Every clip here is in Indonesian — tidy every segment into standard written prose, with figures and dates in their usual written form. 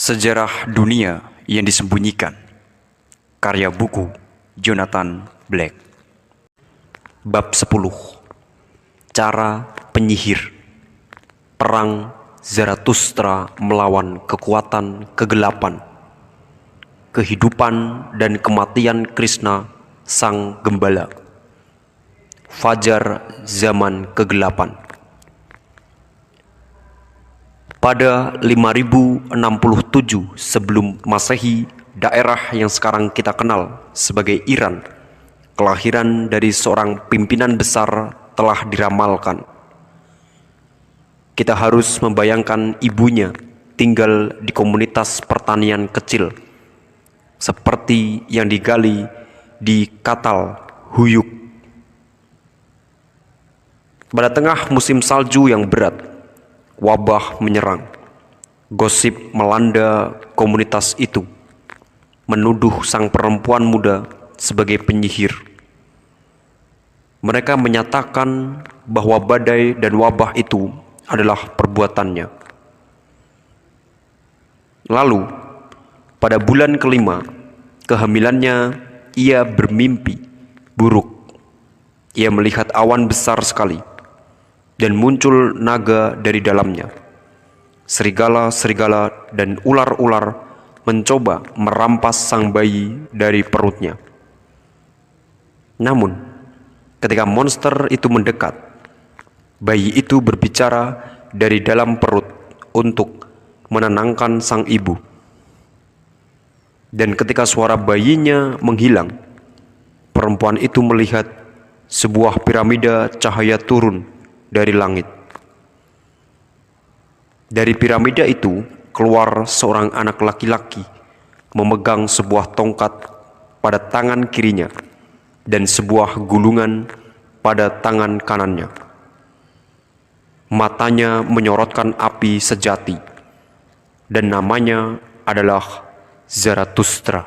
Sejarah Dunia yang Disembunyikan. Karya buku Jonathan Black. Bab 10. Cara Penyihir. Perang Zarathustra melawan kekuatan kegelapan. Kehidupan dan kematian Krishna Sang Gembala. Fajar zaman kegelapan. Pada 5067 sebelum Masehi, daerah yang sekarang kita kenal sebagai Iran, kelahiran dari seorang pimpinan besar telah diramalkan. Kita harus membayangkan ibunya tinggal di komunitas pertanian kecil, seperti yang digali di Katal Huyuk. Pada tengah musim salju yang berat, wabah menyerang. Gosip melanda komunitas itu, menuduh sang perempuan muda sebagai penyihir. Mereka menyatakan bahwa badai dan wabah itu adalah perbuatannya. Lalu, pada bulan kelima, kehamilannya, ia bermimpi buruk. Ia melihat awan besar sekali, dan muncul naga dari dalamnya. Serigala-serigala dan ular-ular mencoba merampas sang bayi dari perutnya. Namun, ketika monster itu mendekat, bayi itu berbicara dari dalam perut untuk menenangkan sang ibu. Dan ketika suara bayinya menghilang, perempuan itu melihat sebuah piramida cahaya turun dari langit. Dari piramida itu keluar seorang anak laki-laki memegang sebuah tongkat pada tangan kirinya dan sebuah gulungan pada tangan kanannya. Matanya menyorotkan api sejati, dan namanya adalah Zarathustra.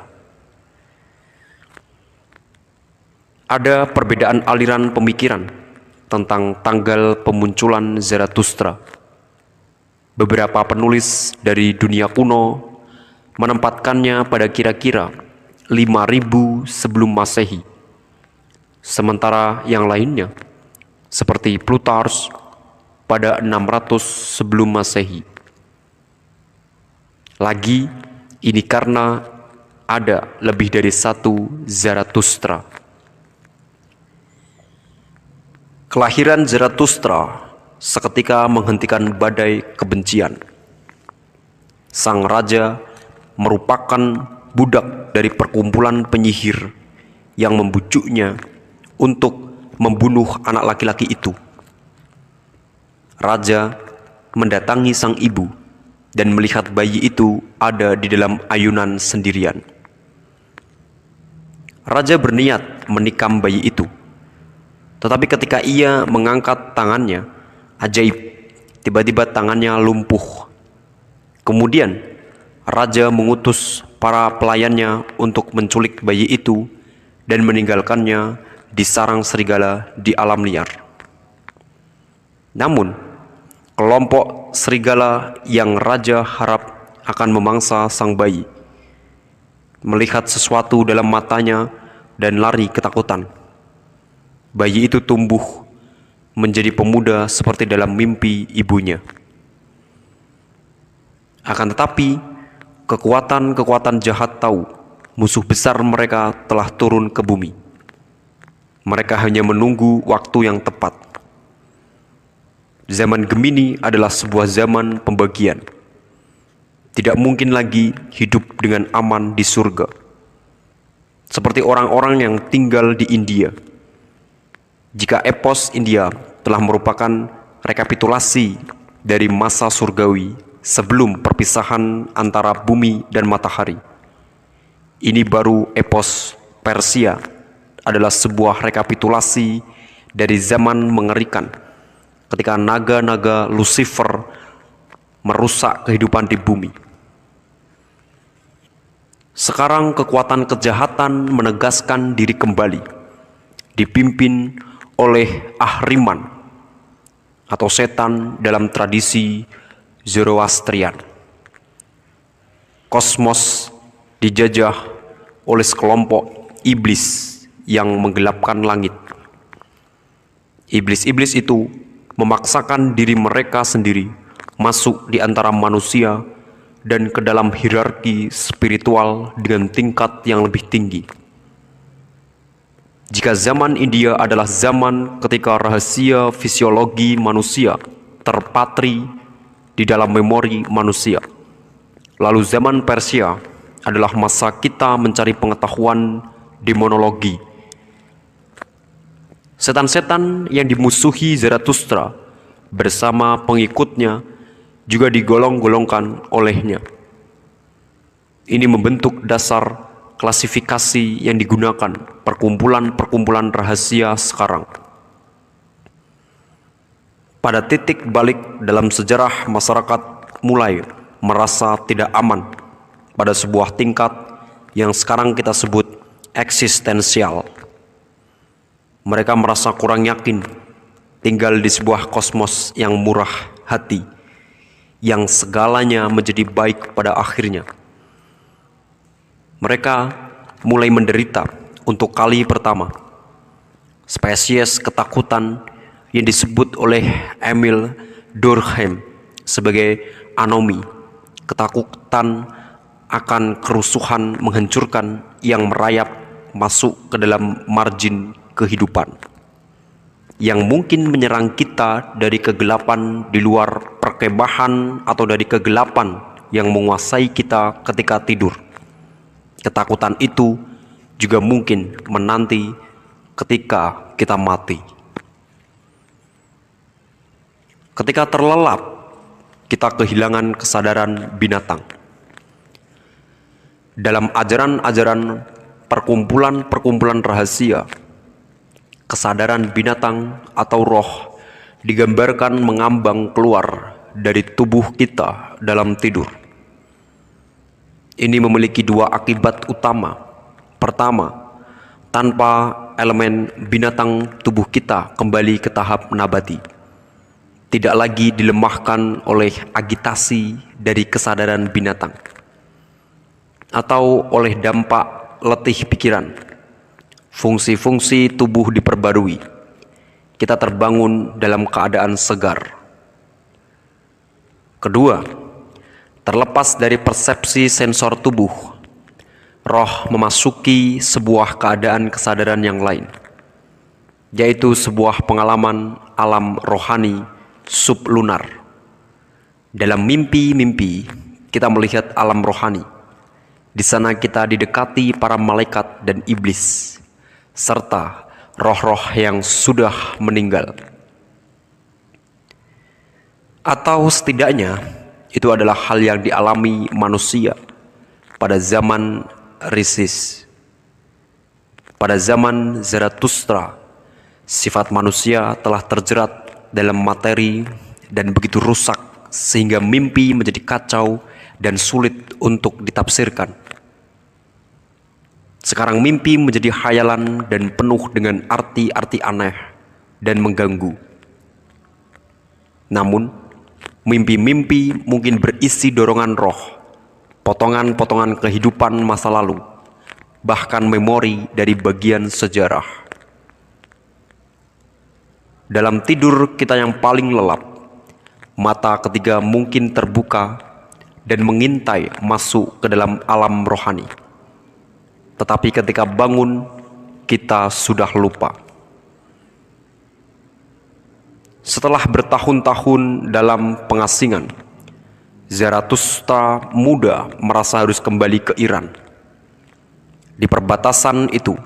Ada perbedaan aliran pemikiran tentang tanggal pemunculan Zarathustra. Beberapa penulis dari dunia kuno menempatkannya pada kira-kira 5000 sebelum Masehi. Sementara yang lainnya, seperti Plutarch, pada 600 sebelum Masehi. Lagi, ini karena ada lebih dari satu Zarathustra. Kelahiran Zarathustra seketika menghentikan badai kebencian. Sang raja merupakan budak dari perkumpulan penyihir yang membujuknya untuk membunuh anak laki-laki itu. Raja mendatangi sang ibu dan melihat bayi itu ada di dalam ayunan sendirian. Raja berniat menikam bayi itu. Tetapi ketika ia mengangkat tangannya, ajaib, tiba-tiba tangannya lumpuh. Kemudian, raja mengutus para pelayannya untuk menculik bayi itu dan meninggalkannya di sarang serigala di alam liar. Namun, kelompok serigala yang raja harap akan memangsa sang bayi, melihat sesuatu dalam matanya dan lari ketakutan. Bayi itu tumbuh menjadi pemuda seperti dalam mimpi ibunya. Akan tetapi, kekuatan-kekuatan jahat tahu musuh besar mereka telah turun ke bumi. Mereka hanya menunggu waktu yang tepat. Zaman Gemini adalah sebuah zaman pembagian. Tidak mungkin lagi hidup dengan aman di surga, seperti orang-orang yang tinggal di India. Jika epos India telah merupakan rekapitulasi dari masa surgawi sebelum perpisahan antara bumi dan matahari, ini baru epos Persia adalah sebuah rekapitulasi dari zaman mengerikan ketika naga-naga Lucifer merusak kehidupan di bumi. Sekarang kekuatan kejahatan menegaskan diri kembali, dipimpin oleh Ahriman atau setan dalam tradisi Zoroastrian. kosmos dijajah oleh sekelompok iblis yang menggelapkan langit. Iblis-iblis itu memaksakan diri mereka sendiri masuk di antara manusia dan ke dalam hierarki spiritual dengan tingkat yang lebih tinggi. Jika zaman India adalah zaman ketika rahasia fisiologi manusia terpatri di dalam memori manusia, lalu zaman Persia adalah masa kita mencari pengetahuan demonologi. Setan-setan yang dimusuhi Zarathustra bersama pengikutnya juga digolong-golongkan olehnya. Ini membentuk dasar klasifikasi yang digunakan perkumpulan-perkumpulan rahasia sekarang. Pada titik balik dalam sejarah, masyarakat mulai merasa tidak aman pada sebuah tingkat yang sekarang kita sebut eksistensial. Mereka merasa kurang yakin tinggal di sebuah kosmos yang murah hati, yang segalanya menjadi baik pada akhirnya. Mereka mulai menderita untuk kali pertama spesies ketakutan yang disebut oleh Emil Durkheim sebagai anomi, ketakutan akan kerusuhan menghancurkan yang merayap masuk ke dalam margin kehidupan, yang mungkin menyerang kita dari kegelapan di luar perkemahan atau dari kegelapan yang menguasai kita ketika tidur. Ketakutan itu juga mungkin menanti ketika kita mati. Ketika terlelap, kita kehilangan kesadaran binatang. Dalam ajaran-ajaran perkumpulan-perkumpulan rahasia, kesadaran binatang atau roh digambarkan mengambang keluar dari tubuh kita dalam tidur. Ini memiliki dua akibat utama. Pertama, tanpa elemen binatang, tubuh kita kembali ke tahap nabati, tidak lagi dilemahkan oleh agitasi dari kesadaran binatang atau oleh dampak letih pikiran. Fungsi-fungsi tubuh diperbarui. Kita terbangun dalam keadaan segar. Kedua, terlepas dari persepsi sensor tubuh, roh memasuki sebuah keadaan kesadaran yang lain, yaitu sebuah pengalaman alam rohani sublunar. Dalam mimpi-mimpi, kita melihat alam rohani. Di sana kita didekati para malaikat dan iblis, serta roh-roh yang sudah meninggal. Atau setidaknya, itu adalah hal yang dialami manusia pada zaman Risis. Pada zaman Zarathustra, sifat manusia telah terjerat dalam materi dan begitu rusak sehingga mimpi menjadi kacau dan sulit untuk ditafsirkan. Sekarang mimpi menjadi khayalan dan penuh dengan arti-arti aneh dan mengganggu. Namun, mimpi-mimpi mungkin berisi dorongan roh, potongan-potongan kehidupan masa lalu, bahkan memori dari bagian sejarah. Dalam tidur kita yang paling lelap, mata ketiga mungkin terbuka dan mengintai masuk ke dalam alam rohani. Tetapi ketika bangun, kita sudah lupa. Setelah bertahun-tahun dalam pengasingan, Zarathustra muda merasa harus kembali ke Iran. Di perbatasan itu,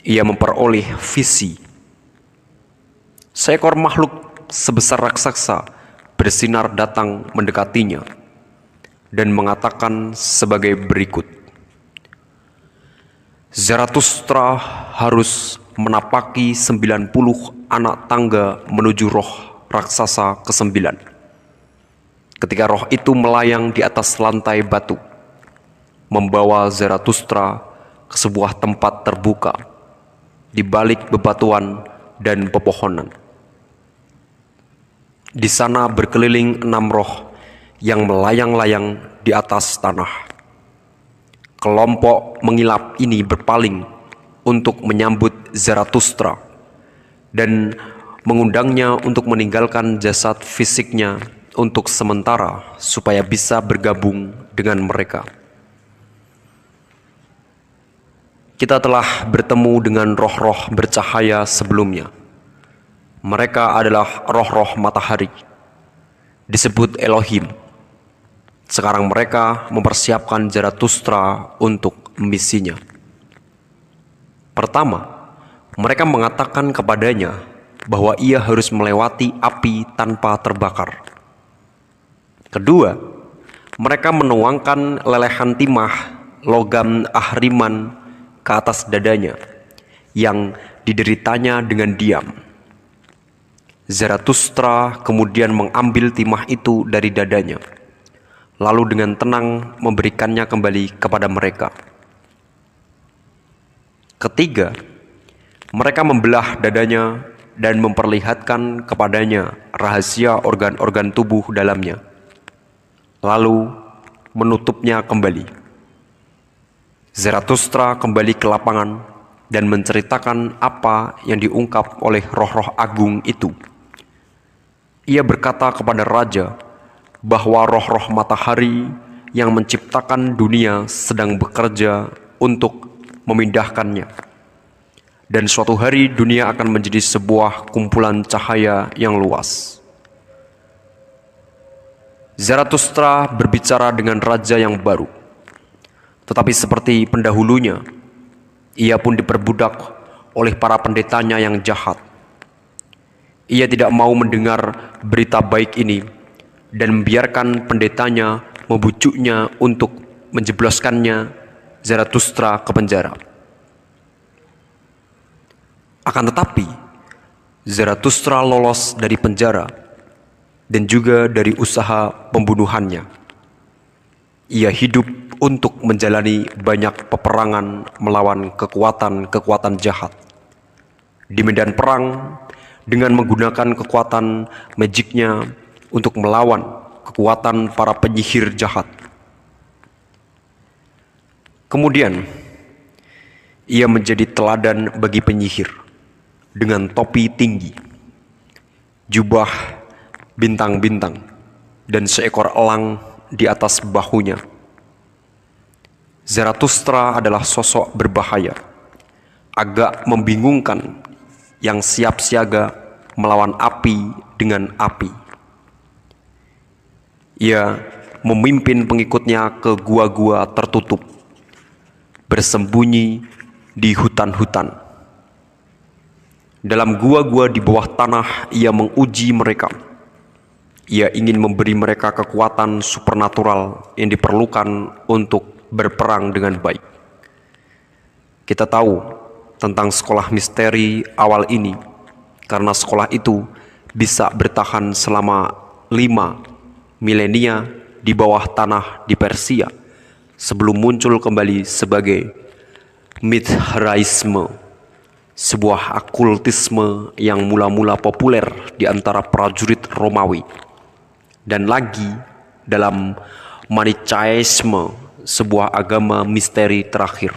ia memperoleh visi. Seekor makhluk sebesar raksasa bersinar datang mendekatinya dan mengatakan sebagai berikut. Zarathustra harus menapaki 90 anak tangga menuju roh raksasa ke-9. Ketika roh itu melayang di atas lantai batu, membawa Zarathustra ke sebuah tempat terbuka di balik bebatuan dan pepohonan. Di sana berkeliling 6 roh yang melayang-layang di atas tanah. kelompok mengilap ini berpaling untuk menyambut Zarathustra dan mengundangnya untuk meninggalkan jasad fisiknya untuk sementara supaya bisa bergabung dengan mereka. Kita telah bertemu dengan roh-roh bercahaya sebelumnya. Mereka adalah roh-roh matahari, disebut Elohim. Sekarang mereka mempersiapkan Zarathustra untuk misinya. Pertama, mereka mengatakan kepadanya bahwa ia harus melewati api tanpa terbakar. Kedua, mereka menuangkan lelehan timah logam ahriman ke atas dadanya yang dideritanya dengan diam. Zarathustra kemudian mengambil timah itu dari dadanya, lalu dengan tenang memberikannya kembali kepada mereka. Ketiga, mereka membelah dadanya dan memperlihatkan kepadanya rahasia organ-organ tubuh dalamnya, lalu menutupnya kembali. Zarathustra kembali ke lapangan dan menceritakan apa yang diungkap oleh roh-roh agung itu. Ia berkata kepada raja bahwa roh-roh matahari yang menciptakan dunia sedang bekerja untuk memindahkannya. Dan suatu hari dunia akan menjadi sebuah kumpulan cahaya yang luas. Zarathustra berbicara dengan raja yang baru. Tetapi seperti pendahulunya, ia pun diperbudak oleh para pendetanya yang jahat. Ia tidak mau mendengar berita baik ini dan membiarkan pendetanya membujuknya untuk menjebloskannya Zarathustra ke penjara. Akan tetapi, Zarathustra lolos dari penjara dan juga dari usaha pembunuhannya. Ia hidup untuk menjalani banyak peperangan melawan kekuatan-kekuatan jahat. Di medan perang, dengan menggunakan kekuatan magiknya untuk melawan kekuatan para penyihir jahat. Kemudian, ia menjadi teladan bagi penyihir dengan topi tinggi, jubah bintang-bintang, dan seekor elang di atas bahunya. Zarathustra adalah sosok berbahaya, agak membingungkan, yang siap siaga melawan api dengan api. Ia memimpin pengikutnya ke gua-gua tertutup, bersembunyi di hutan-hutan. Dalam gua-gua di bawah tanah, ia menguji mereka. Ia ingin memberi mereka kekuatan supernatural yang diperlukan untuk berperang dengan baik. Kita tahu tentang sekolah misteri awal ini karena sekolah itu bisa bertahan selama 5 milenia di bawah tanah di Persia sebelum muncul kembali sebagai Mithraisme, sebuah okultisme yang mula-mula populer di antara prajurit Romawi, dan lagi dalam Manichaeisme, sebuah agama misteri terakhir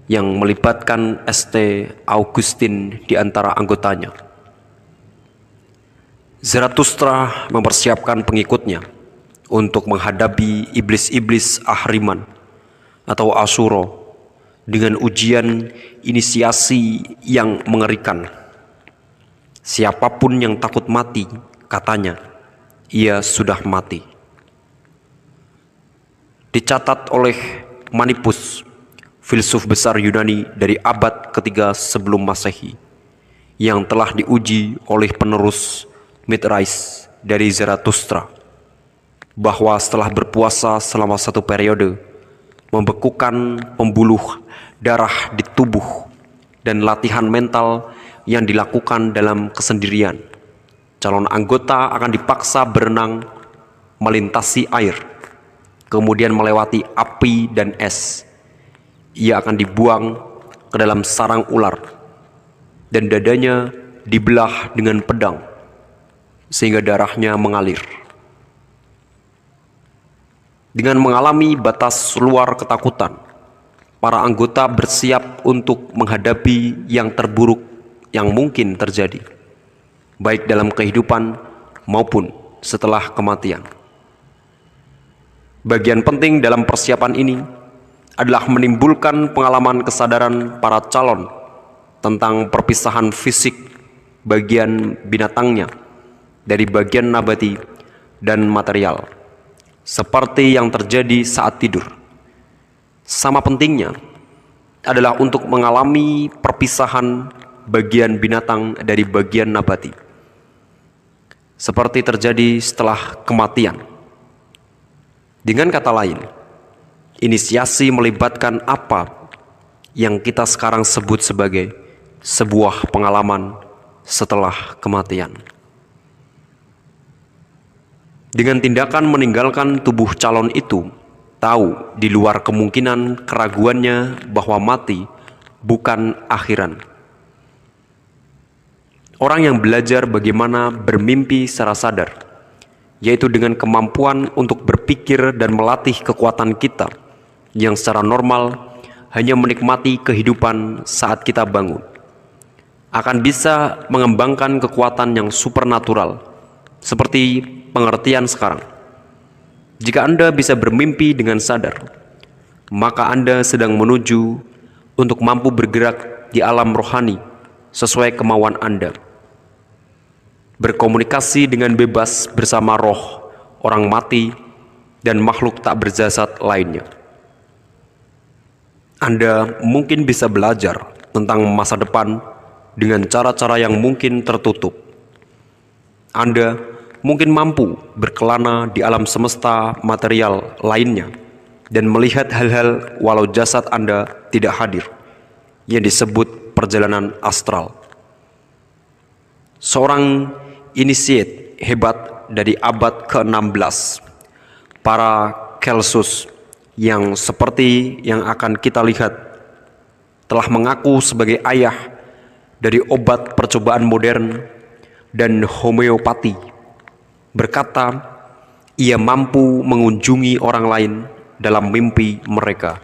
yang melibatkan St. Augustine di antara anggotanya. Zarathustra mempersiapkan pengikutnya untuk menghadapi iblis-iblis Ahriman atau Asuro dengan ujian inisiasi yang mengerikan. Siapapun yang takut mati, katanya, ia sudah mati. Dicatat oleh Manipus, filsuf besar Yunani dari abad ketiga sebelum Masehi, yang telah diuji oleh penerus Mithrais dari Zarathustra, bahwa setelah berpuasa selama 1 periode, membekukan pembuluh darah di tubuh, dan latihan mental yang dilakukan dalam kesendirian, calon anggota akan dipaksa berenang melintasi air, kemudian melewati api dan es. Ia akan dibuang ke dalam sarang ular, dan dadanya dibelah dengan pedang, sehingga darahnya mengalir. Dengan mengalami batas luar ketakutan, para anggota bersiap untuk menghadapi yang terburuk yang mungkin terjadi, baik dalam kehidupan maupun setelah kematian. Bagian penting dalam persiapan ini adalah menimbulkan pengalaman kesadaran para calon tentang perpisahan fisik bagian binatangnya dari bagian nabati dan material, seperti yang terjadi saat tidur. Sama pentingnya adalah untuk mengalami perpisahan bagian binatang dari bagian nabati, seperti terjadi setelah kematian. Dengan kata lain, inisiasi melibatkan apa yang kita sekarang sebut sebagai sebuah pengalaman setelah kematian. Dengan tindakan meninggalkan tubuh calon itu, tahu di luar kemungkinan keraguannya bahwa mati bukan akhiran. Orang yang belajar bagaimana bermimpi secara sadar, yaitu dengan kemampuan untuk berpikir dan melatih kekuatan kita yang secara normal hanya menikmati kehidupan saat kita bangun, akan bisa mengembangkan kekuatan yang supernatural seperti pengertian sekarang. Jika Anda bisa bermimpi dengan sadar, maka Anda sedang menuju untuk mampu bergerak di alam rohani sesuai kemauan Anda, berkomunikasi dengan bebas bersama roh, orang mati, dan makhluk tak berjasad lainnya. Anda mungkin bisa belajar tentang masa depan dengan cara-cara yang mungkin tertutup. Anda mungkin mampu berkelana di alam semesta material lainnya dan melihat hal-hal walau jasad Anda tidak hadir, yang disebut perjalanan astral. Seorang inisiat hebat dari abad ke-16, Paracelsus, yang seperti yang akan kita lihat telah mengaku sebagai ayah dari obat percobaan modern dan homeopati, berkata ia mampu mengunjungi orang lain dalam mimpi mereka.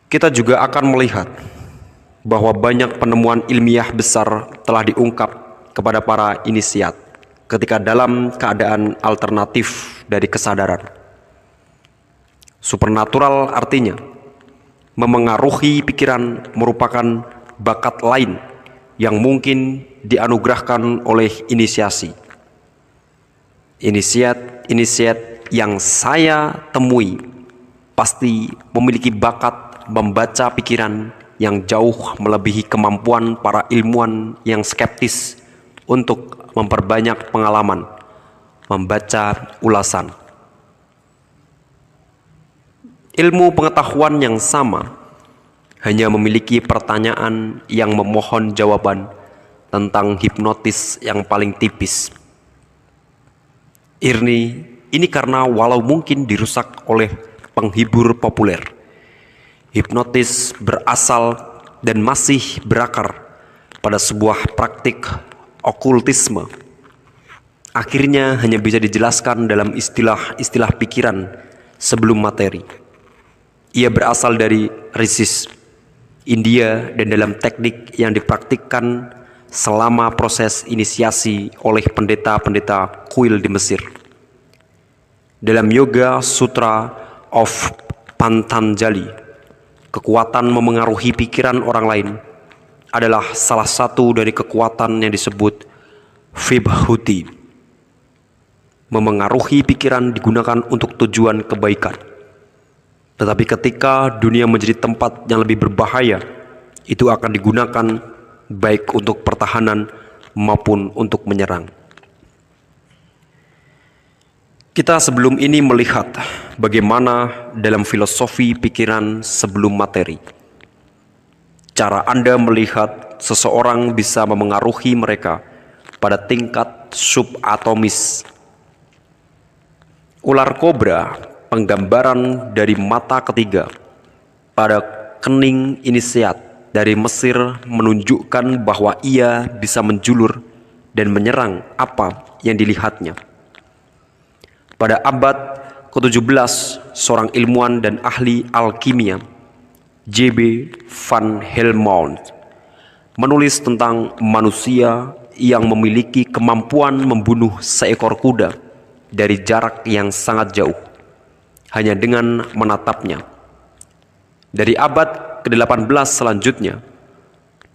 Kita juga akan melihat bahwa banyak penemuan ilmiah besar telah diungkap kepada para inisiat ketika dalam keadaan alternatif dari kesadaran. Supernatural artinya memengaruhi pikiran merupakan bakat lain yang mungkin dianugerahkan oleh inisiasi. Inisiat yang saya temui pasti memiliki bakat membaca pikiran yang jauh melebihi kemampuan para ilmuwan yang skeptis untuk memperbanyak pengalaman membaca ulasan. Ilmu pengetahuan yang sama hanya memiliki pertanyaan yang memohon jawaban tentang hipnotis yang paling tipis. Ini karena walau mungkin dirusak oleh penghibur populer, hipnotis berasal dan masih berakar pada sebuah praktik okultisme. Akhirnya hanya bisa dijelaskan dalam istilah-istilah pikiran sebelum materi. Ia berasal dari Risis, India, dan dalam teknik yang dipraktikkan selama proses inisiasi oleh pendeta-pendeta kuil di Mesir. Dalam Yoga Sutra of Patanjali, kekuatan memengaruhi pikiran orang lain adalah salah satu dari kekuatan yang disebut Vibhuti. Memengaruhi pikiran digunakan untuk tujuan kebaikan. Tetapi ketika dunia menjadi tempat yang lebih berbahaya, itu akan digunakan baik untuk pertahanan maupun untuk menyerang. Kita sebelum ini melihat bagaimana dalam filosofi pikiran sebelum materi, cara Anda melihat seseorang bisa memengaruhi mereka pada tingkat subatomis. Ular kobra, penggambaran dari mata ketiga pada kening inisiat dari Mesir, menunjukkan bahwa ia bisa menjulur dan menyerang apa yang dilihatnya. Pada abad ke-17, seorang ilmuwan dan ahli alkimia, J.B. van Helmont, menulis tentang manusia yang memiliki kemampuan membunuh seekor kuda dari jarak yang sangat jauh, hanya dengan menatapnya. Dari abad ke-18 selanjutnya,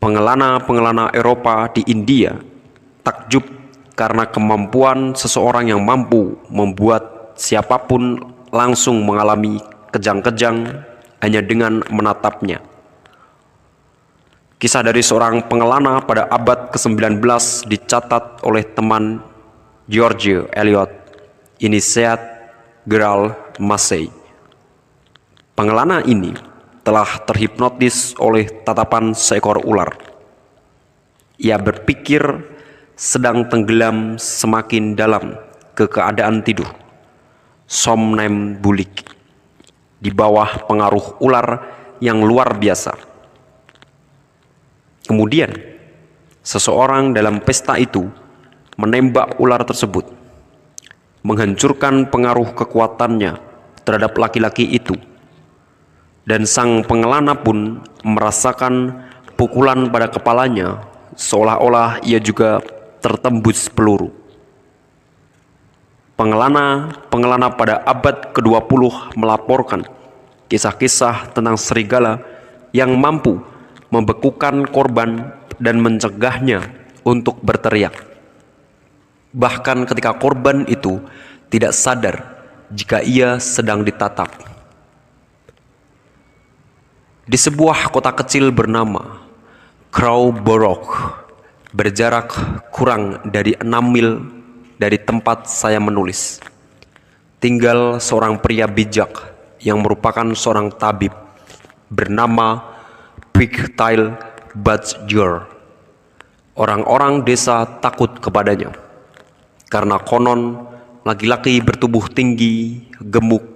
pengelana-pengelana Eropa di India takjub karena kemampuan seseorang yang mampu membuat siapapun langsung mengalami kejang-kejang hanya dengan menatapnya. Kisah dari seorang pengelana pada abad ke-19 dicatat oleh teman George Eliot, inisiat Gerald Massey. Pengelana ini telah terhipnotis oleh tatapan seekor ular. Ia berpikir sedang tenggelam semakin dalam ke keadaan tidur, somnambulik, di bawah pengaruh ular yang luar biasa. Kemudian, seseorang dalam pesta itu menembak ular tersebut, menghancurkan pengaruh kekuatannya terhadap laki-laki itu, dan sang pengelana pun merasakan pukulan pada kepalanya seolah-olah ia juga tertembus peluru. Pengelana pada abad ke-20 melaporkan kisah-kisah tentang serigala yang mampu membekukan korban dan mencegahnya untuk berteriak. Bahkan ketika korban itu tidak sadar jika ia sedang ditatap. Di sebuah kota kecil bernama Crowborough, berjarak kurang dari 6 mil dari tempat saya menulis, tinggal seorang pria bijak yang merupakan seorang tabib bernama Pigtail Badger. Orang-orang desa takut kepadanya karena konon laki-laki bertubuh tinggi, gemuk,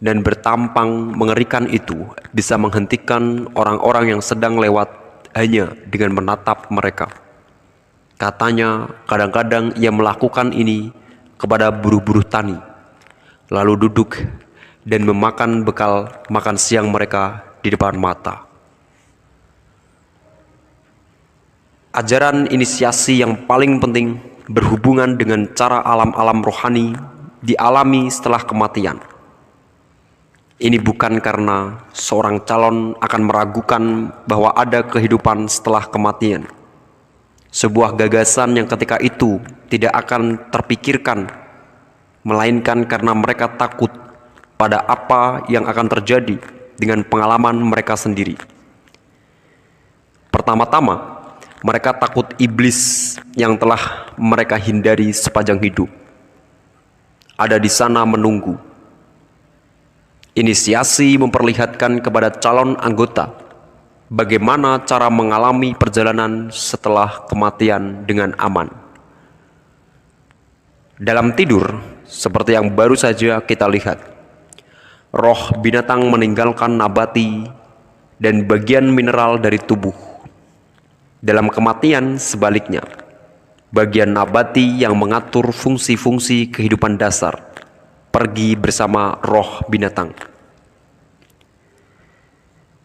dan bertampang mengerikan itu bisa menghentikan orang-orang yang sedang lewat hanya dengan menatap mereka. Katanya kadang-kadang ia melakukan ini kepada buruh-buruh tani, lalu duduk dan memakan bekal makan siang mereka di depan mata. Ajaran inisiasi yang paling penting berhubungan dengan cara alam-alam rohani dialami setelah kematian. Ini bukan karena seorang calon akan meragukan bahwa ada kehidupan setelah kematian. Sebuah gagasan yang ketika itu tidak akan terpikirkan, melainkan karena mereka takut pada apa yang akan terjadi dengan pengalaman mereka sendiri. Pertama-tama, mereka takut iblis yang telah mereka hindari sepanjang hidup ada di sana menunggu. Inisiasi memperlihatkan kepada calon anggota bagaimana cara mengalami perjalanan setelah kematian dengan aman. Dalam tidur, seperti yang baru saja kita lihat, roh binatang meninggalkan nabati dan bagian mineral dari tubuh. Dalam kematian sebaliknya, bagian nabati yang mengatur fungsi-fungsi kehidupan dasar pergi bersama roh binatang.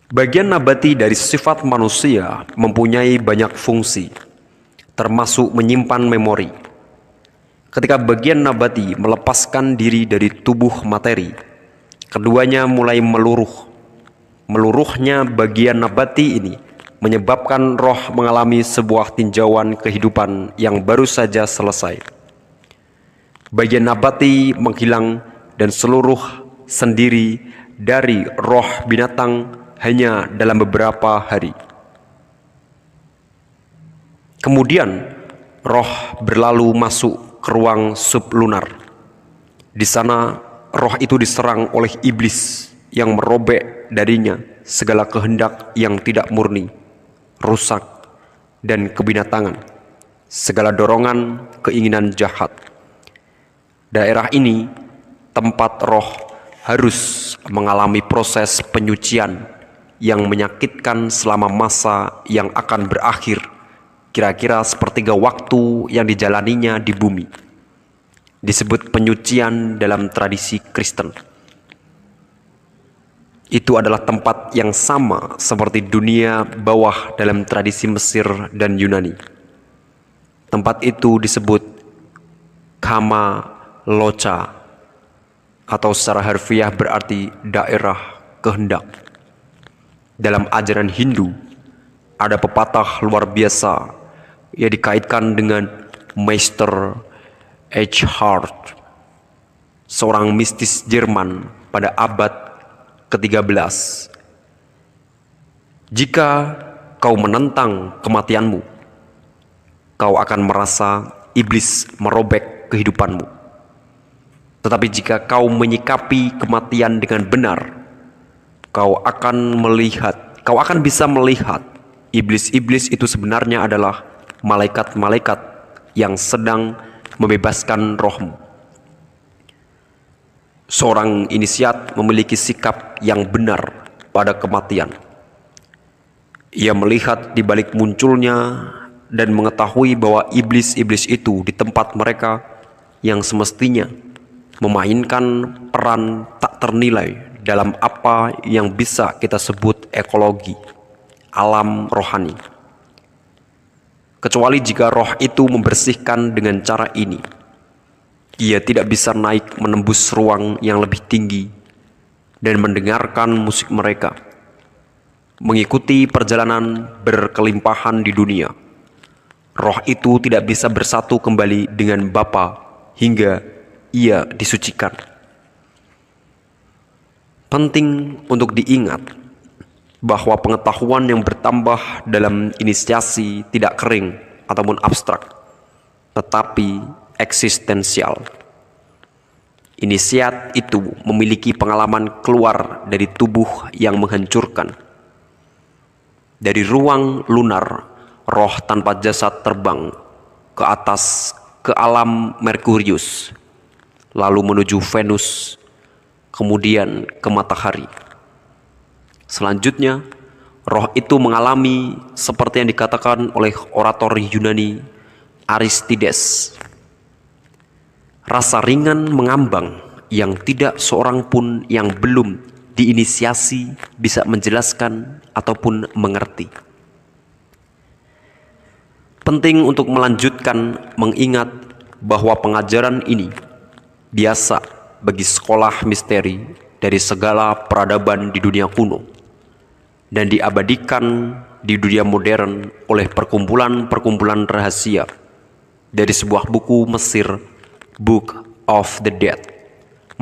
Bagian nabati dari sifat manusia mempunyai banyak fungsi, termasuk menyimpan memori. Ketika bagian nabati melepaskan diri dari tubuh materi, keduanya mulai meluruh. Meluruhnya bagian nabati ini menyebabkan roh mengalami sebuah tinjauan kehidupan yang baru saja selesai. Bagian nabati menghilang dan seluruh sendiri dari roh binatang hanya dalam beberapa hari. Kemudian roh berlalu masuk ke ruang sublunar. Di sana roh itu diserang oleh iblis yang merobek darinya segala kehendak yang tidak murni, rusak, dan kebinatangan, segala dorongan keinginan jahat. Daerah ini tempat roh harus mengalami proses penyucian yang menyakitkan selama masa yang akan berakhir kira-kira sepertiga waktu yang dijalaninya di bumi. disebut penyucian dalam tradisi Kristen. Itu adalah tempat yang sama seperti dunia bawah dalam tradisi Mesir dan Yunani. Tempat itu disebut Kama Loca, atau secara harfiah berarti daerah kehendak. Dalam ajaran Hindu, ada pepatah luar biasa yang dikaitkan dengan Meister Eckhart, seorang mistis Jerman pada abad ke-13. Jika kau menentang kematianmu, kau akan merasa iblis merobek kehidupanmu. Tetapi jika kau menyikapi kematian dengan benar, kau akan bisa melihat iblis-iblis itu sebenarnya adalah malaikat-malaikat yang sedang membebaskan rohmu. Seorang inisiat memiliki sikap yang benar pada kematian. Ia melihat di balik munculnya dan mengetahui bahwa iblis-iblis itu di tempat mereka yang semestinya memainkan peran tak ternilai dalam apa yang bisa kita sebut ekologi, alam rohani. Kecuali jika roh itu membersihkan dengan cara ini, ia tidak bisa naik menembus ruang yang lebih tinggi dan mendengarkan musik mereka, mengikuti perjalanan berkelimpahan di dunia. Roh itu tidak bisa bersatu kembali dengan Bapa hingga ia disucikan. Penting untuk diingat bahwa pengetahuan yang bertambah dalam inisiasi tidak kering ataupun abstrak, tetapi eksistensial. Inisiat itu memiliki pengalaman keluar dari tubuh yang menghancurkan. Dari ruang lunar, roh tanpa jasad terbang ke atas ke alam Merkurius, lalu menuju Venus, kemudian ke matahari. Selanjutnya, roh itu mengalami seperti yang dikatakan oleh orator Yunani Aristides, rasa ringan mengambang yang tidak seorang pun yang belum diinisiasi bisa menjelaskan ataupun mengerti. Penting untuk melanjutkan mengingat bahwa pengajaran ini biasa bagi sekolah misteri dari segala peradaban di dunia kuno dan diabadikan di dunia modern oleh perkumpulan-perkumpulan rahasia dari sebuah buku Mesir, Book of the Dead,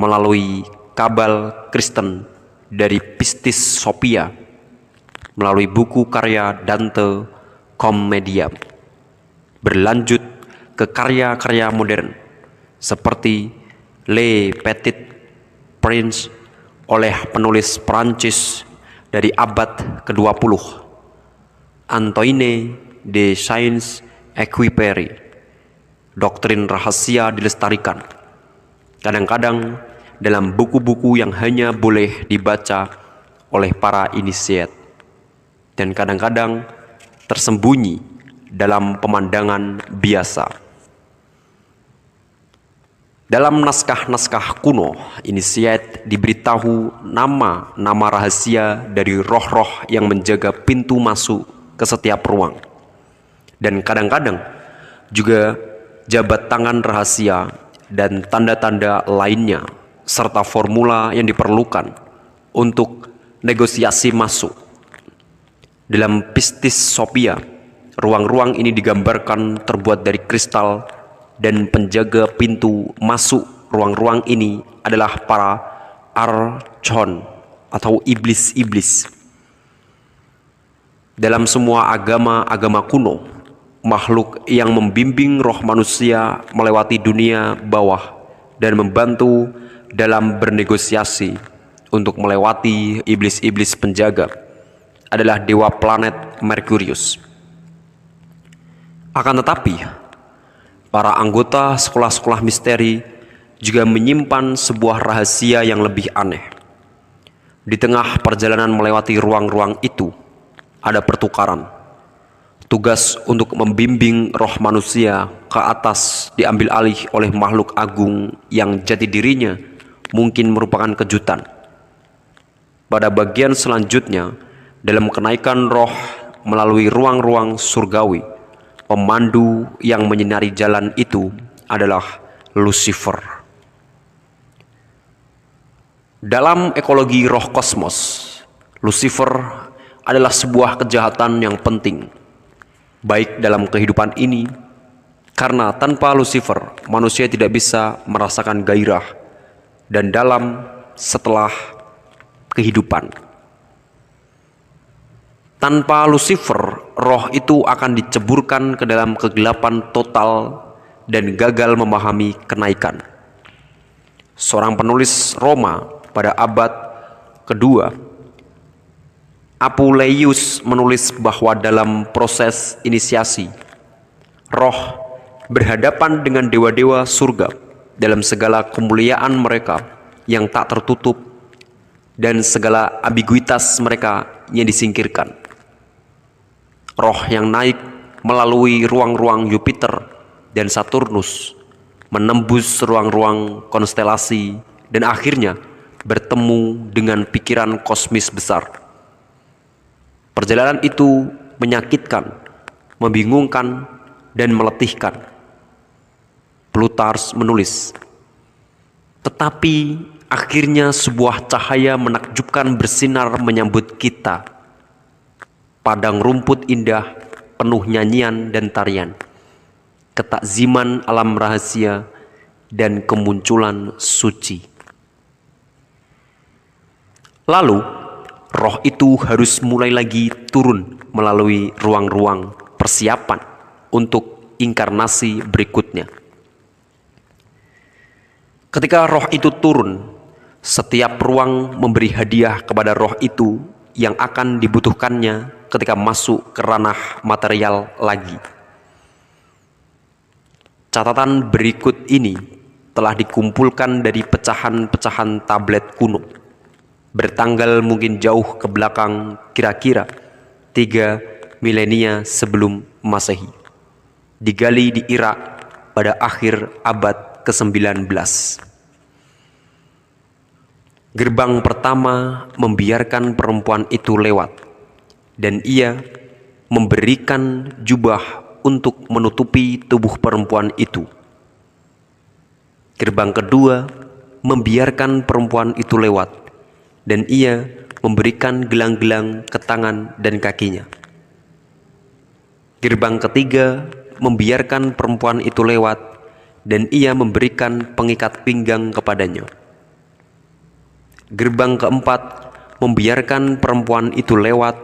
melalui kabal Kristen dari Pistis Sophia, melalui buku karya Dante Commedia, berlanjut ke karya-karya modern seperti Le Petit Prince oleh penulis Prancis dari abad ke-20, Antoine de Saint-Exupéry. Doktrin rahasia dilestarikan, kadang-kadang dalam buku-buku yang hanya boleh dibaca oleh para inisiat, dan kadang-kadang tersembunyi dalam pemandangan biasa. Dalam naskah-naskah kuno, inisiat diberitahu nama-nama rahasia dari roh-roh yang menjaga pintu masuk ke setiap ruang, dan kadang-kadang juga jabat tangan rahasia dan tanda-tanda lainnya, serta formula yang diperlukan untuk negosiasi masuk. Dalam Pistis Sophia, ruang-ruang ini digambarkan terbuat dari kristal, dan penjaga pintu masuk ruang-ruang ini adalah para archon atau iblis-iblis. Dalam semua agama-agama kuno, makhluk yang membimbing roh manusia melewati dunia bawah dan membantu dalam bernegosiasi untuk melewati iblis-iblis penjaga adalah dewa planet Merkurius. Akan tetapi, para anggota sekolah-sekolah misteri juga menyimpan sebuah rahasia yang lebih aneh. Di tengah perjalanan melewati ruang-ruang itu, ada pertukaran. Tugas untuk membimbing roh manusia ke atas diambil alih oleh makhluk agung yang jati dirinya mungkin merupakan kejutan. Pada bagian selanjutnya, dalam kenaikan roh melalui ruang-ruang surgawi, pemandu yang menyinari jalan itu adalah Lucifer. Dalam ekologi roh kosmos, Lucifer adalah sebuah kejahatan yang penting, baik dalam kehidupan ini, karena tanpa Lucifer manusia tidak bisa merasakan gairah, dan dalam setelah kehidupan. Tanpa Lucifer, roh itu akan diceburkan ke dalam kegelapan total dan gagal memahami kenaikan. Seorang penulis Roma pada abad kedua, Apuleius, menulis bahwa dalam proses inisiasi, roh berhadapan dengan dewa-dewa surga dalam segala kemuliaan mereka yang tak tertutup dan segala ambiguitas mereka yang disingkirkan. Roh yang naik melalui ruang-ruang Jupiter dan Saturnus, menembus ruang-ruang konstelasi, dan akhirnya bertemu dengan pikiran kosmis besar. Perjalanan itu menyakitkan, membingungkan, dan meletihkan. Plutarch menulis, tetapi akhirnya sebuah cahaya menakjubkan bersinar menyambut kita. Padang rumput indah, penuh nyanyian dan tarian, ketakziman alam rahasia, dan kemunculan suci. Lalu, roh itu harus mulai lagi turun melalui ruang-ruang persiapan untuk inkarnasi berikutnya. Ketika roh itu turun, setiap ruang memberi hadiah kepada roh itu yang akan dibutuhkannya ketika masuk ke ranah material lagi. Catatan berikut ini telah dikumpulkan dari pecahan-pecahan tablet kuno, bertanggal mungkin jauh ke belakang, kira-kira 3 milenia sebelum Masehi, digali di Irak pada akhir abad ke-19. Gerbang pertama membiarkan perempuan itu lewat, dan ia memberikan jubah untuk menutupi tubuh perempuan itu. Gerbang kedua membiarkan perempuan itu lewat, dan ia memberikan gelang-gelang ke tangan dan kakinya. Gerbang ketiga membiarkan perempuan itu lewat, dan ia memberikan pengikat pinggang kepadanya. Gerbang keempat membiarkan perempuan itu lewat,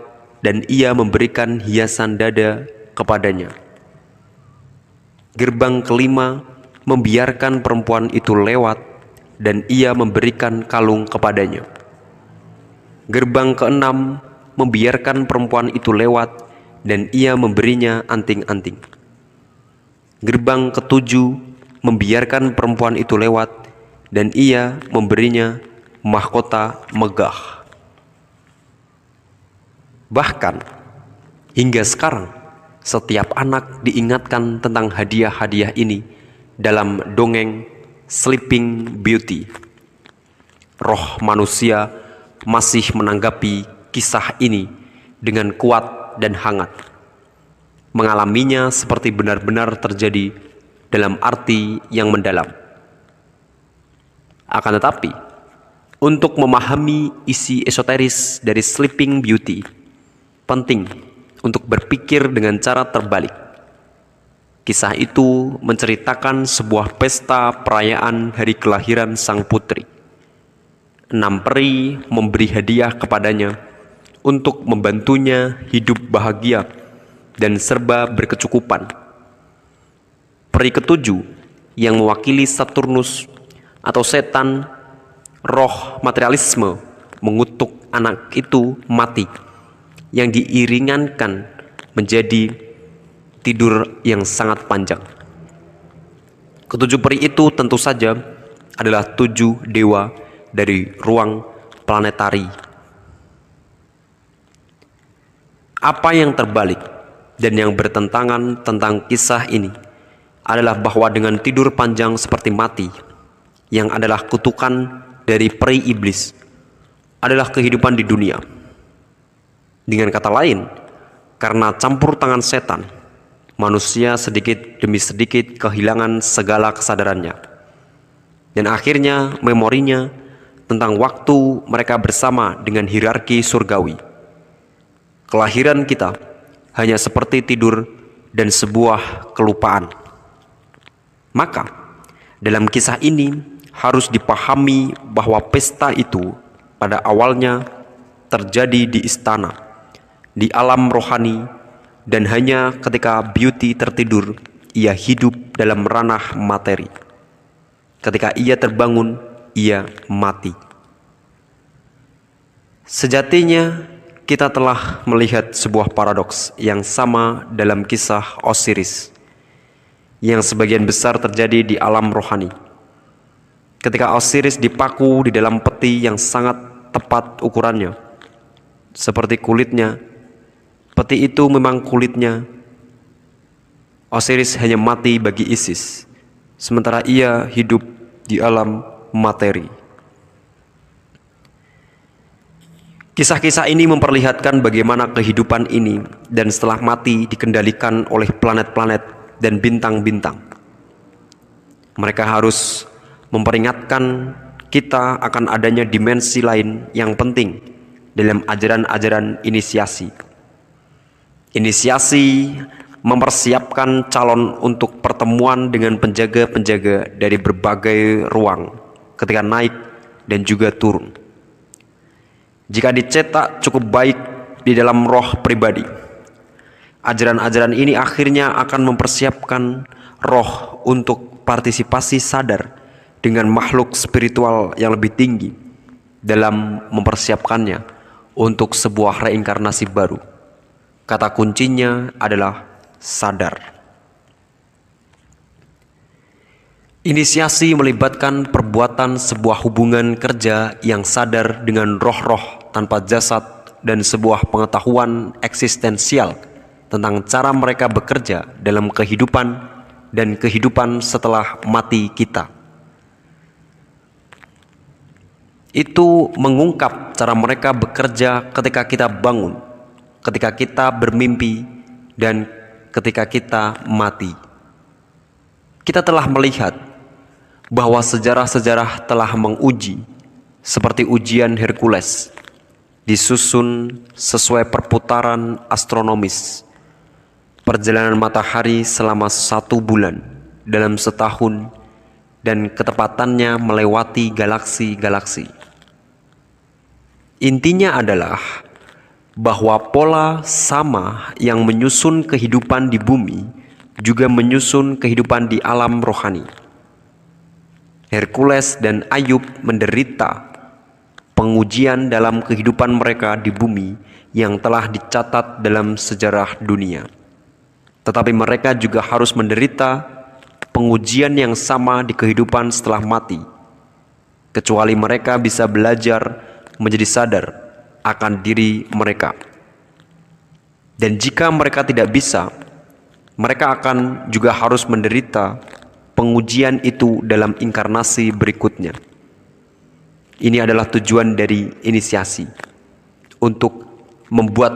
dan ia memberikan hiasan dada kepadanya. Gerbang kelima membiarkan perempuan itu lewat, dan ia memberikan kalung kepadanya. Gerbang keenam membiarkan perempuan itu lewat, dan ia memberinya anting-anting. Gerbang ketujuh membiarkan perempuan itu lewat, dan ia memberinya mahkota megah. Bahkan hingga sekarang, setiap anak diingatkan tentang hadiah-hadiah ini dalam dongeng Sleeping Beauty. Roh manusia masih menanggapi kisah ini dengan kuat dan hangat, mengalaminya seperti benar-benar terjadi dalam arti yang mendalam. Akan tetapi, untuk memahami isi esoteris dari Sleeping Beauty, penting untuk berpikir dengan cara terbalik. Kisah itu menceritakan sebuah pesta perayaan hari kelahiran sang putri. 6 peri memberi hadiah kepadanya untuk membantunya hidup bahagia dan serba berkecukupan. Peri ketujuh yang mewakili Saturnus atau setan, roh materialisme, mengutuk anak itu mati, yang diiringankan menjadi tidur yang sangat panjang. Ketujuh peri itu tentu saja adalah 7 dewa dari ruang planetari. Apa yang terbalik dan yang bertentangan tentang kisah ini adalah bahwa dengan tidur panjang seperti mati, yang adalah kutukan dari peri iblis, adalah kehidupan di dunia. Dengan kata lain, karena campur tangan setan, manusia sedikit demi sedikit kehilangan segala kesadarannya. Dan akhirnya memorinya tentang waktu mereka bersama dengan hierarki surgawi. Kelahiran kita hanya seperti tidur dan sebuah kelupaan. Maka, dalam kisah ini harus dipahami bahwa pesta itu pada awalnya terjadi di istana, di alam rohani, dan hanya ketika Beauty tertidur, ia hidup dalam ranah materi. Ketika ia terbangun, ia mati. Sejatinya, kita telah melihat sebuah paradoks yang sama dalam kisah Osiris, yang sebagian besar terjadi di alam rohani. Ketika Osiris dipaku di dalam peti yang sangat tepat ukurannya, seperti kulitnya, peti itu memang kulitnya. Osiris hanya mati bagi Isis, sementara ia hidup di alam materi. Kisah-kisah ini memperlihatkan bagaimana kehidupan ini dan setelah mati dikendalikan oleh planet-planet dan bintang-bintang. Mereka harus memperingatkan kita akan adanya dimensi lain yang penting dalam ajaran-ajaran inisiasi. Inisiasi mempersiapkan calon untuk pertemuan dengan penjaga-penjaga dari berbagai ruang ketika naik dan juga turun. Jika dicetak cukup baik di dalam roh pribadi, ajaran-ajaran ini akhirnya akan mempersiapkan roh untuk partisipasi sadar dengan makhluk spiritual yang lebih tinggi dalam mempersiapkannya untuk sebuah reinkarnasi baru. Kata kuncinya adalah sadar. Inisiasi melibatkan perbuatan sebuah hubungan kerja yang sadar dengan roh-roh tanpa jasad dan sebuah pengetahuan eksistensial tentang cara mereka bekerja dalam kehidupan dan kehidupan setelah mati kita. Itu mengungkap cara mereka bekerja ketika kita bangun, ketika kita bermimpi, dan ketika kita mati. Kita telah melihat bahwa sejarah-sejarah telah menguji, seperti ujian Hercules, disusun sesuai perputaran astronomis. Perjalanan matahari selama 1 bulan dalam setahun dan ketepatannya melewati galaksi-galaksi. Intinya adalah bahwa pola sama yang menyusun kehidupan di bumi juga menyusun kehidupan di alam rohani. Hercules dan Ayub menderita pengujian dalam kehidupan mereka di bumi yang telah dicatat dalam sejarah dunia. Tetapi mereka juga harus menderita pengujian yang sama di kehidupan setelah mati, kecuali mereka bisa belajar menjadi sadar akan diri mereka. Dan jika mereka tidak bisa, mereka akan juga harus menderita pengujian itu dalam inkarnasi berikutnya. Ini adalah tujuan dari inisiasi, untuk membuat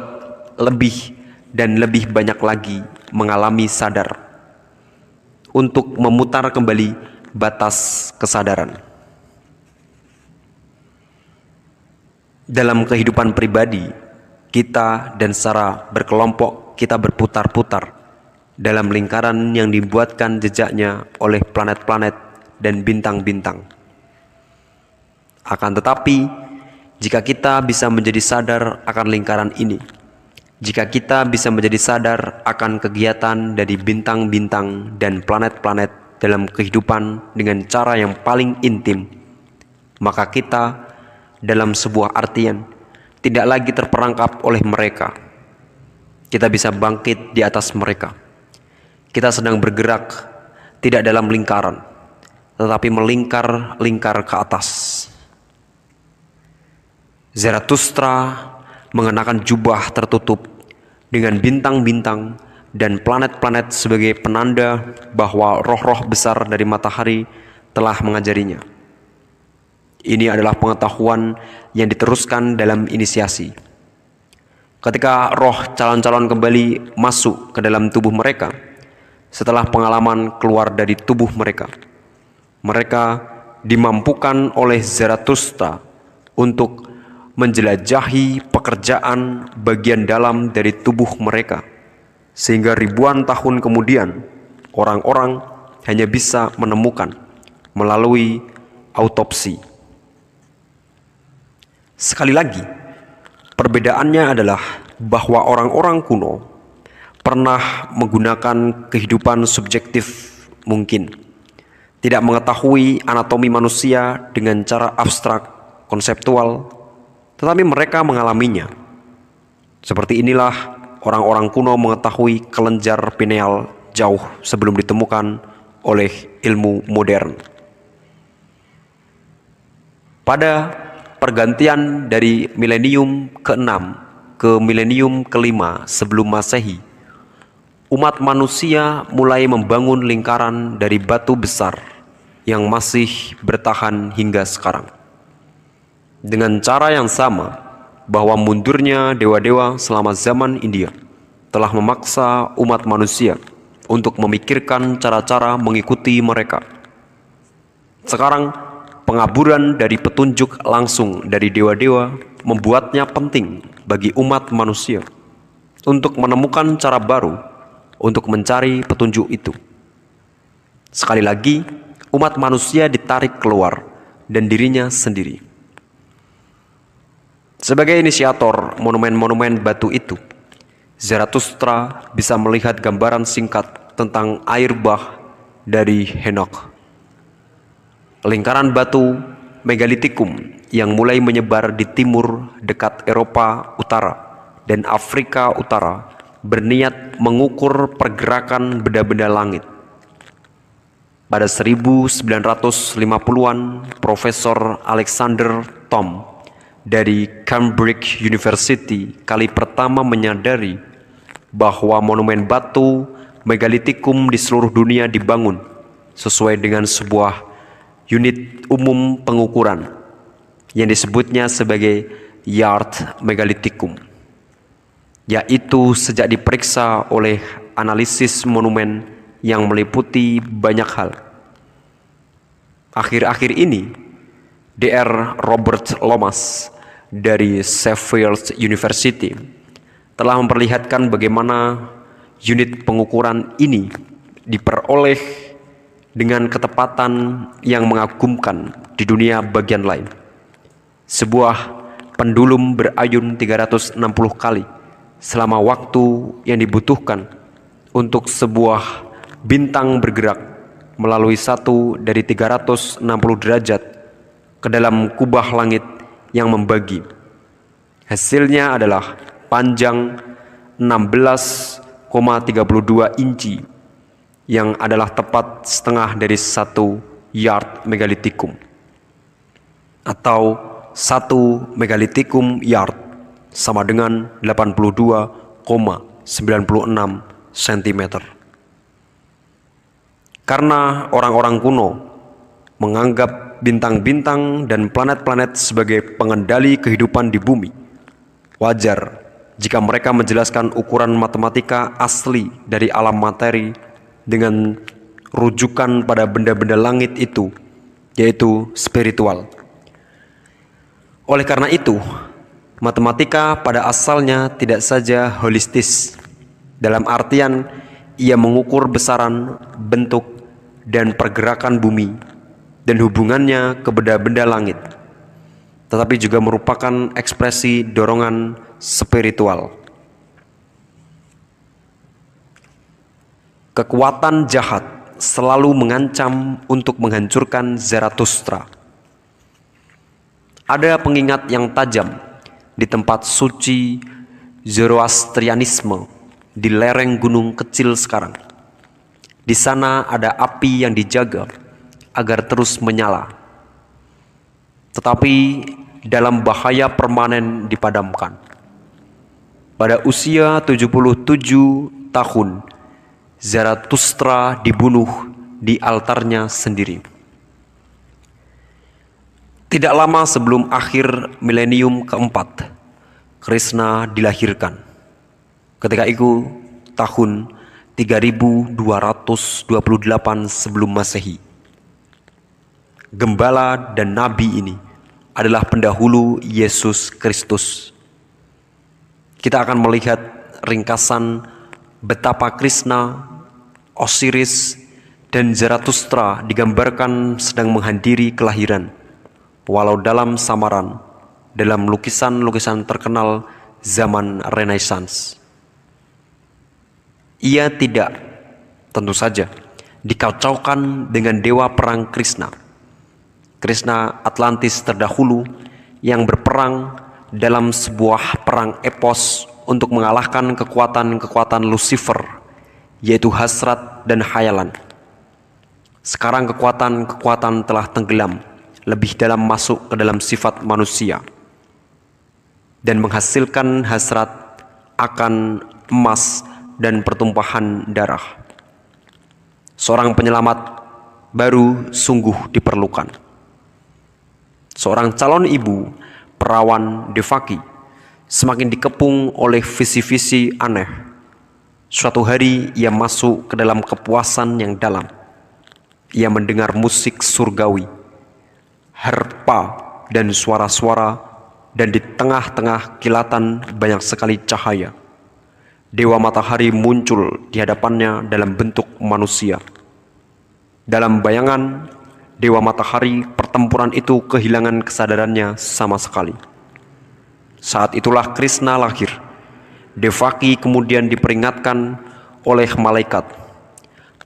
lebih dan lebih banyak lagi mengalami sadar, untuk memutar kembali batas kesadaran. Dalam kehidupan pribadi, kita dan secara berkelompok kita berputar-putar dalam lingkaran yang dibuatkan jejaknya oleh planet-planet dan bintang-bintang. Akan tetapi, jika kita bisa menjadi sadar akan lingkaran ini, jika kita bisa menjadi sadar akan kegiatan dari bintang-bintang dan planet-planet dalam kehidupan dengan cara yang paling intim, maka kita dalam sebuah artian tidak lagi terperangkap oleh mereka. Kita bisa bangkit di atas mereka. Kita sedang bergerak tidak dalam lingkaran, tetapi melingkar-lingkar ke atas. Zarathustra mengenakan jubah tertutup dengan bintang-bintang dan planet-planet sebagai penanda bahwa roh-roh besar dari matahari telah mengajarinya. Ini adalah pengetahuan yang diteruskan dalam inisiasi. Ketika roh calon-calon kembali masuk ke dalam tubuh mereka, setelah pengalaman keluar dari tubuh mereka, mereka dimampukan oleh Zarathustra untuk menjelajahi pekerjaan bagian dalam dari tubuh mereka, sehingga ribuan tahun kemudian orang-orang hanya bisa menemukan melalui autopsi. Sekali lagi, perbedaannya adalah bahwa orang-orang kuno pernah menggunakan kehidupan subjektif mungkin, tidak mengetahui anatomi manusia dengan cara abstrak, konseptual, tetapi mereka mengalaminya. Seperti inilah orang-orang kuno mengetahui kelenjar pineal jauh sebelum ditemukan oleh ilmu modern. Pada pergantian dari milenium ke-6 ke milenium ke-5 sebelum Masehi, umat manusia mulai membangun lingkaran dari batu besar yang masih bertahan hingga sekarang. Dengan cara yang sama, bahwa mundurnya dewa-dewa selama zaman India telah memaksa umat manusia untuk memikirkan cara-cara mengikuti mereka. Sekarang, pengaburan dari petunjuk langsung dari dewa-dewa membuatnya penting bagi umat manusia untuk menemukan cara baru untuk mencari petunjuk itu. Sekali lagi, umat manusia ditarik keluar dan dirinya sendiri. Sebagai inisiator monumen-monumen batu itu, Zarathustra bisa melihat gambaran singkat tentang air bah dari Henokh. Lingkaran batu megalitikum yang mulai menyebar di timur dekat Eropa Utara dan Afrika Utara berniat mengukur pergerakan benda-benda langit. Pada 1950-an, Profesor Alexander Thom dari Cambridge University kali pertama menyadari bahwa monumen batu megalitikum di seluruh dunia dibangun sesuai dengan sebuah unit umum pengukuran yang disebutnya sebagai yard megalitikum, yaitu sejak diperiksa oleh analisis monumen yang meliputi banyak hal. Akhir-akhir ini, Dr. Robert Lomas dari Sheffield University telah memperlihatkan bagaimana unit pengukuran ini diperoleh dengan ketepatan yang mengagumkan di dunia bagian lain. Sebuah pendulum berayun 360 kali selama waktu yang dibutuhkan untuk sebuah bintang bergerak melalui satu dari 360 derajat ke dalam kubah langit yang membagi. Hasilnya adalah panjang 16,32 inci yang adalah tepat setengah dari satu yard megalitikum, atau satu megalitikum yard sama dengan 82,96 cm. Karena orang-orang kuno menganggap bintang-bintang dan planet-planet sebagai pengendali kehidupan di bumi, wajar jika mereka menjelaskan ukuran matematika asli dari alam materi dengan rujukan pada benda-benda langit itu, yaitu spiritual. Oleh karena itu, matematika pada asalnya tidak saja holistis, dalam artian ia mengukur besaran, bentuk, dan pergerakan bumi dan hubungannya ke benda-benda langit, tetapi juga merupakan ekspresi dorongan spiritual. Kekuatan jahat selalu mengancam untuk menghancurkan Zarathustra. Ada pengingat yang tajam di tempat suci Zoroastrianisme di lereng gunung kecil sekarang. Di sana ada api yang dijaga agar terus menyala, tetapi dalam bahaya permanen dipadamkan. Pada usia 77 tahun, Zarathustra dibunuh di altarnya sendiri. Tidak lama sebelum akhir milenium keempat, Krishna dilahirkan. Ketika itu tahun 3228 sebelum Masehi. Gembala dan nabi ini adalah pendahulu Yesus Kristus. Kita akan melihat ringkasan betapa Krishna, Osiris, dan Zarathustra digambarkan sedang menghadiri kelahiran, walau dalam samaran, dalam lukisan-lukisan terkenal zaman Renaissance. Ia tidak, tentu saja, dikacaukan dengan dewa perang Krishna. Krishna Atlantis terdahulu yang berperang dalam sebuah perang epos untuk mengalahkan kekuatan-kekuatan Lucifer, yaitu hasrat dan khayalan. Sekarang kekuatan-kekuatan telah tenggelam lebih dalam masuk ke dalam sifat manusia dan menghasilkan hasrat akan emas dan pertumpahan darah. Seorang penyelamat baru sungguh diperlukan. Seorang calon ibu, perawan Devaki, semakin dikepung oleh visi-visi aneh. Suatu hari ia masuk ke dalam kepuasan yang dalam. Ia mendengar musik surgawi, harpa dan suara-suara, dan di tengah-tengah kilatan banyak sekali cahaya. Dewa matahari muncul di hadapannya dalam bentuk manusia. Dalam bayangan dewa matahari, pertempuran itu kehilangan kesadarannya sama sekali. Saat itulah Krishna lahir. Devaki kemudian diperingatkan oleh malaikat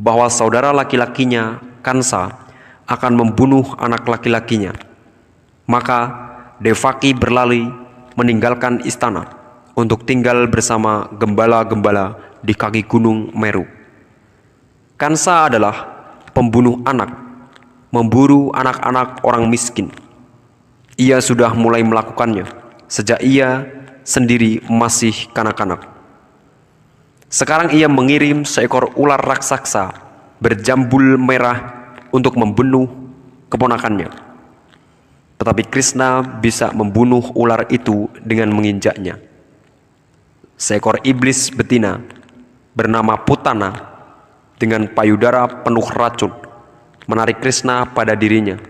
bahwa saudara laki-lakinya, Kansa, akan membunuh anak laki-lakinya. Maka Devaki berlari meninggalkan istana untuk tinggal bersama gembala-gembala di kaki gunung Meru. Kansa adalah pembunuh anak, memburu anak-anak orang miskin. Ia sudah mulai melakukannya sejak ia sendiri masih kanak-kanak. Sekarang ia mengirim seekor ular raksasa berjambul merah untuk membunuh keponakannya. Tetapi Krishna bisa membunuh ular itu dengan menginjaknya. Seekor iblis betina bernama Putana dengan payudara penuh racun menarik Krishna pada dirinya.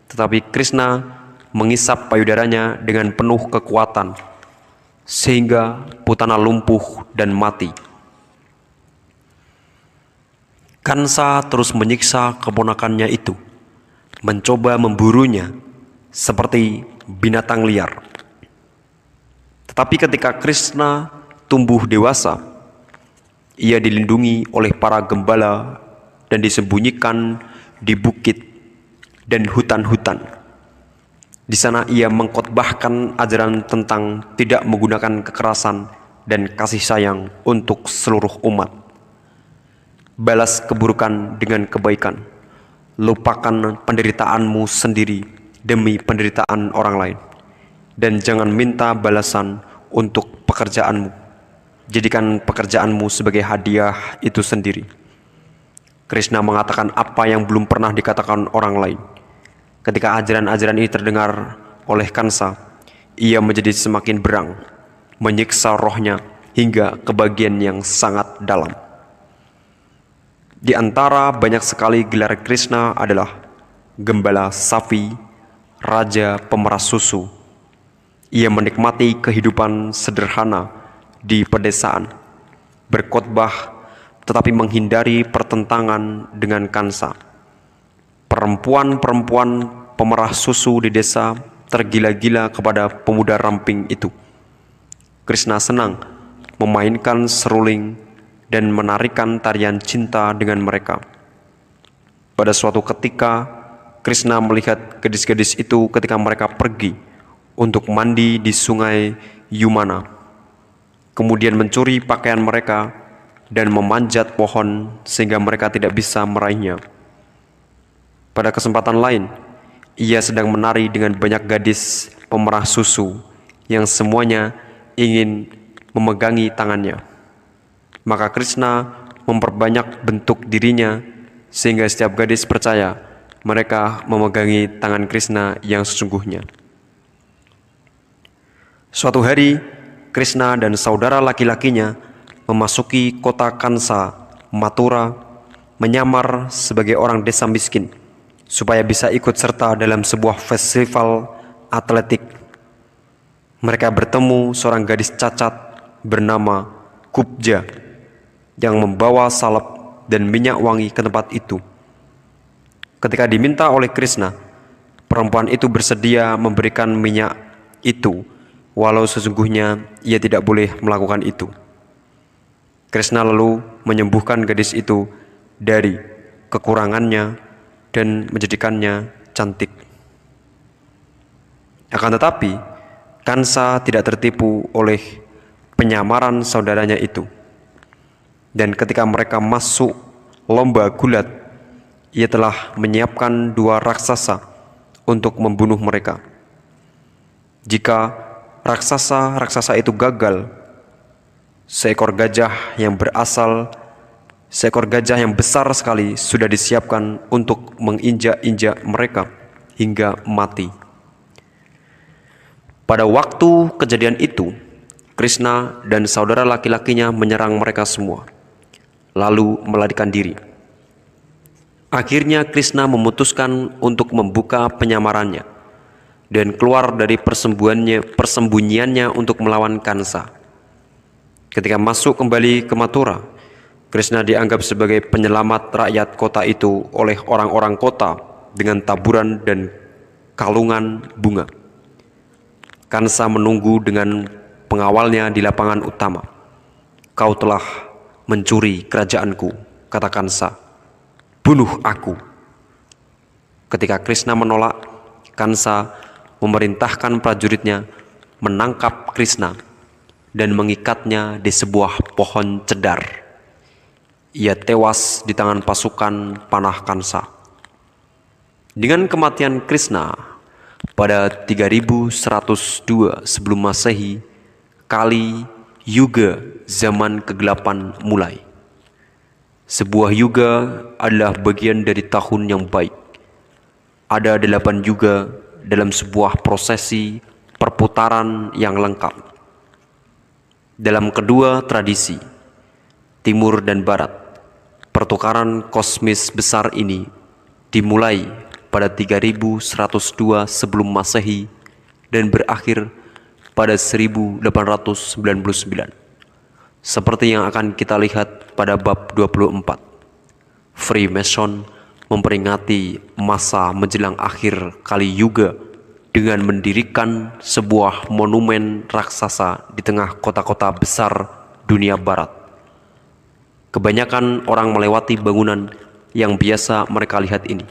Tetapi Krishna mengisap payudaranya dengan penuh kekuatan sehingga Putana lumpuh dan mati. Kansa terus menyiksa keponakannya itu, mencoba memburunya seperti binatang liar. Tetapi ketika Krishna tumbuh dewasa, ia dilindungi oleh para gembala dan disembunyikan di bukit dan hutan-hutan. Di sana ia mengkhotbahkan ajaran tentang tidak menggunakan kekerasan dan kasih sayang untuk seluruh umat. Balas keburukan dengan kebaikan. Lupakan penderitaanmu sendiri demi penderitaan orang lain. Dan jangan minta balasan untuk pekerjaanmu. Jadikan pekerjaanmu sebagai hadiah itu sendiri. Krishna mengatakan apa yang belum pernah dikatakan orang lain. Ketika ajaran-ajaran ini terdengar oleh Kansa, ia menjadi semakin berang, menyiksa rohnya hingga ke bagian yang sangat dalam. Di antara banyak sekali gelar Krishna adalah Gembala Sapi, Raja Pemeras Susu. Ia menikmati kehidupan sederhana di pedesaan, berkhotbah tetapi menghindari pertentangan dengan Kansa. Perempuan-perempuan pemerah susu di desa tergila-gila kepada pemuda ramping itu. Krishna senang memainkan seruling dan menarikan tarian cinta dengan mereka. Pada suatu ketika, Krishna melihat gadis-gadis itu ketika mereka pergi untuk mandi di sungai Yamuna. Kemudian mencuri pakaian mereka dan memanjat pohon sehingga mereka tidak bisa meraihnya. Pada kesempatan lain, ia sedang menari dengan banyak gadis pemerah susu yang semuanya ingin memegangi tangannya. Maka Krishna memperbanyak bentuk dirinya sehingga setiap gadis percaya mereka memegangi tangan Krishna yang sesungguhnya. Suatu hari, Krishna dan saudara laki-lakinya memasuki kota Kansa, Mathura, menyamar sebagai orang desa miskin supaya bisa ikut serta dalam sebuah festival atletik. Mereka bertemu seorang gadis cacat bernama Kubja yang membawa salep dan minyak wangi ke tempat itu. Ketika diminta oleh Krishna, perempuan itu bersedia memberikan minyak itu, walau sesungguhnya ia tidak boleh melakukan itu. Krishna lalu menyembuhkan gadis itu dari kekurangannya dan menjadikannya cantik. Akan tetapi, Kansa tidak tertipu oleh penyamaran saudaranya itu. Dan ketika mereka masuk lomba gulat, ia telah menyiapkan 2 raksasa untuk membunuh mereka. Jika raksasa-raksasa itu gagal, seekor gajah yang besar sekali sudah disiapkan untuk menginjak-injak mereka hingga mati. Pada waktu kejadian itu, Krishna dan saudara laki-lakinya menyerang mereka semua, lalu melarikan diri. Akhirnya Krishna memutuskan untuk membuka penyamarannya dan keluar dari persembunyiannya untuk melawan Kansa. Ketika masuk kembali ke Mathura, Krishna dianggap sebagai penyelamat rakyat kota itu oleh orang-orang kota dengan taburan dan kalungan bunga. Kansa menunggu dengan pengawalnya di lapangan utama. "Kau telah mencuri kerajaanku," kata Kansa. "Bunuh aku." Ketika Krishna menolak, Kansa memerintahkan prajuritnya menangkap Krishna dan mengikatnya di sebuah pohon cedar. Ia tewas di tangan pasukan panah Kansa. Dengan kematian Krishna pada 3102 sebelum Masehi, Kali Yuga, zaman kegelapan, mulai. Sebuah yuga adalah bagian dari tahun yang baik. Ada 8 yuga dalam sebuah prosesi perputaran yang lengkap. Dalam kedua tradisi, timur dan barat, pertukaran kosmis besar ini dimulai pada 3102 sebelum Masehi dan berakhir pada 1899. Seperti yang akan kita lihat pada bab 24. Freemason memperingati masa menjelang akhir Kali Yuga dengan mendirikan sebuah monumen raksasa di tengah kota-kota besar dunia barat. Kebanyakan orang melewati bangunan yang biasa mereka lihat ini,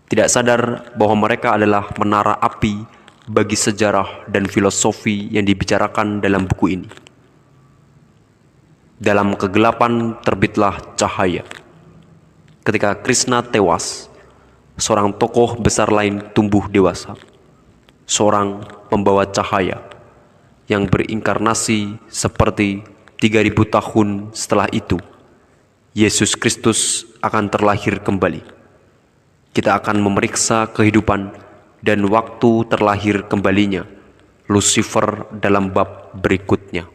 tidak sadar bahwa mereka adalah menara api bagi sejarah dan filosofi yang dibicarakan dalam buku ini. Dalam kegelapan terbitlah cahaya. Ketika Krishna tewas, seorang tokoh besar lain tumbuh dewasa, seorang pembawa cahaya yang berinkarnasi seperti 3000 tahun setelah itu. Yesus Kristus akan terlahir kembali. Kita akan memeriksa kehidupan dan waktu terlahir kembalinya Lucifer dalam bab berikutnya.